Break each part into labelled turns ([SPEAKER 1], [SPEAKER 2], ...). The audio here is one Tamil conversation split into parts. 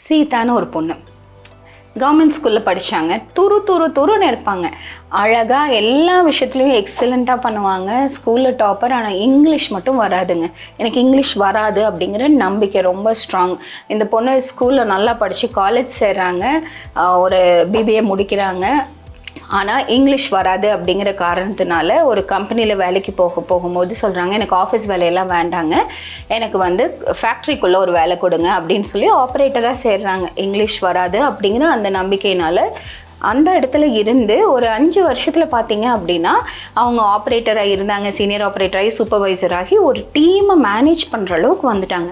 [SPEAKER 1] சீதான்னு ஒரு பொண்ணு கவர்மெண்ட் ஸ்கூலில் படித்தாங்க. துருன்னு இருப்பாங்க. அழகாக எல்லா விஷயத்துலையும் எக்ஸலண்ட்டாக பண்ணுவாங்க. ஸ்கூலில் டாப்பர். ஆனால் இங்கிலீஷ் மட்டும் வராதுங்க. எனக்கு இங்கிலீஷ் வராது அப்படிங்கிற நம்பிக்கை ரொம்ப ஸ்ட்ராங். இந்த பொண்ணு ஸ்கூலில் நல்லா படித்து காலேஜ் சேர்றாங்க, ஒரு பிபிஏ முடிக்கிறாங்க. ஆனால் இங்கிலீஷ் வராது அப்படிங்கிற காரணத்தினால ஒரு கம்பெனியில் வேலைக்கு போகும்போது சொல்கிறாங்க, எனக்கு ஆஃபீஸ் வேலையெல்லாம் வேண்டாங்க, எனக்கு ஃபேக்ட்ரிக்குள்ளே ஒரு வேலை கொடுங்க அப்படின்னு சொல்லி ஆப்ரேட்டராக சேர்றாங்க. இங்கிலீஷ் வராது அப்படிங்கிற அந்த நம்பிக்கையினால் அந்த இடத்துல இருந்து ஒரு 5 வருஷத்தில் பார்த்தீங்க அப்படின்னா அவங்க ஆப்ரேட்டராக இருந்தாங்க. சீனியர் ஆப்ரேட்டராகி சூப்பர்வைசராகி ஒரு டீமை மேனேஜ் பண்ணுற அளவுக்கு வந்துட்டாங்க.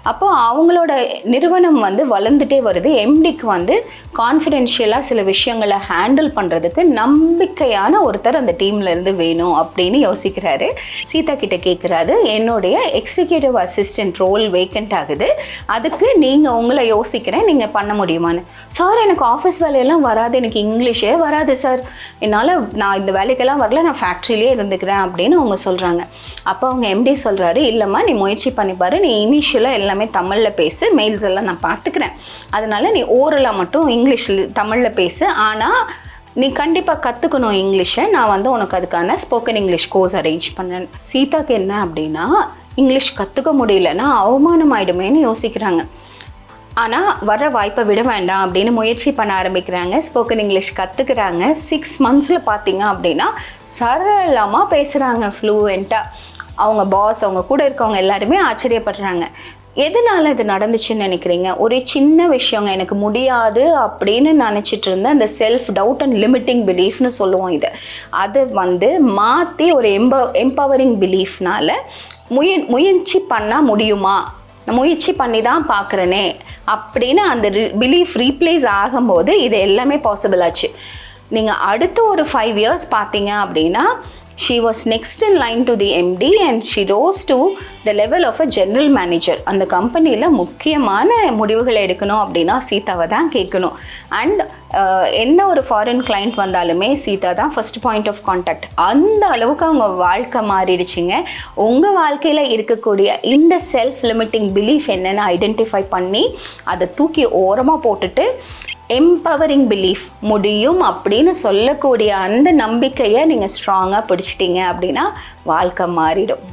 [SPEAKER 1] அப்போ அவங்களோட நிறுவனம் வளர்ந்துட்டே வருது. எம்டிக்கு கான்ஃபிடென்ஷியலாக சில விஷயங்களை ஹேண்டில் பண்ணுறதுக்கு நம்பிக்கையான ஒருத்தர் அந்த டீம்லேருந்து வேணும் அப்படின்னு யோசிக்கிறாரு. சீதா கிட்ட கேட்குறாரு, என்னுடைய எக்ஸிக்யூட்டிவ் அசிஸ்டன்ட் ரோல் வேக்கண்ட் ஆகுது, அதுக்கு நீங்கள் உங்களை யோசிக்கிறேன், நீங்கள் பண்ண முடியுமான்னு. சார் எனக்கு ஆஃபீஸ் வேலையெல்லாம் வராது, எனக்கு இங்கிலீஷே வராது சார், நான் இந்த வேலைக்கெல்லாம் வரல, நான் ஃபேக்ட்ரியிலே இருந்துக்கிறேன் அப்படின்னு அவங்க சொல்கிறாங்க. அப்போ அவங்க எம்டி சொல்கிறாரு, இல்லைம்மா நீ முயற்சி பண்ணிப்பாரு, நீ இனிஷியலாக எல்லாமே தமிழில் பேசு, மெயில்ஸ் எல்லாம் நான் பார்த்துக்கிறேன், அதனால நீ ஓரலாக மட்டும் இங்கிலீஷில் தமிழில் பேசு, ஆனால் நீ கண்டிப்பாக கற்றுக்கணும் இங்கிலீஷை, நான் உனக்கு அதுக்கான ஸ்போக்கன் இங்கிலீஷ் கோர்ஸ் அரேஞ்ச் பண்ணேன். சீதாக்கு என்ன அப்படின்னா இங்கிலீஷ் கற்றுக்க முடியலன்னா அவமானம் ஆகிடுமேன்னு யோசிக்கிறாங்க. ஆனால் வர வாய்ப்பை விட வேண்டாம் அப்படின்னு முயற்சி பண்ண ஆரம்பிக்கிறாங்க. ஸ்போக்கன் இங்கிலீஷ் கற்றுக்கிறாங்க. 6 monthஸில் பார்த்தீங்க அப்படின்னா சரளமாக பேசுகிறாங்க, ஃப்ளூவெண்ட்டாக. அவங்க பாஸ், அவங்க கூட இருக்கவங்க எல்லாருமே ஆச்சரியப்படுறாங்க. எதனால் இது நடந்துச்சுன்னு நினைக்கிறீங்க? ஒரு சின்ன விஷயங்க, எனக்கு முடியாது அப்படின்னு நினச்சிட்டு இருந்த அந்த செல்ஃப் டவுட் அண்ட் லிமிட்டிங் பிலீஃப்னு சொல்லுவோம். அதை மாற்றி ஒரு எம்பவரிங் பிலீஃப்னால முயற்சி பண்ணால் முடியுமா, முயற்சி பண்ணி தான் பார்க்குறேனே அப்படின்னு அந்த பிலீஃப் ரீப்ளேஸ் ஆகும்போது இது எல்லாமே பாசிபிள் ஆச்சு. நீங்கள் அடுத்த ஒரு 5 years பார்த்தீங்க அப்படின்னா she was next in line to the MD and she rose to the level of a general manager. அந்த கம்பெனியில் முக்கியமான முடிவுகளை எடுக்கணும் அப்படின்னா சீதாவை தான் கேட்கணும். அண்ட் எந்த ஒரு ஃபாரின் கிளைண்ட் வந்தாலுமே சீதா தான் ஃபர்ஸ்ட் பாயிண்ட் ஆஃப் கான்டாக்ட். அந்த அளவுக்கு அவங்க வாழ்க்கை மாறிடுச்சுங்க. உங்கள் வாழ்க்கையில் இருக்கக்கூடிய இந்த செல்ஃப் லிமிட்டிங் பிலீஃப் என்னென்னு ஐடென்டிஃபை பண்ணி அதை தூக்கி ஓரமாக போட்டுட்டு எம்பவரிங் பிலீஃப், முடியும் அப்படின்னு சொல்லக்கூடிய அந்த நம்பிக்கையை நீங்கள் ஸ்ட்ராங்காக பிடிச்சிட்டிங்க அப்படின்னா வாழ்க்கை மாறிடும்.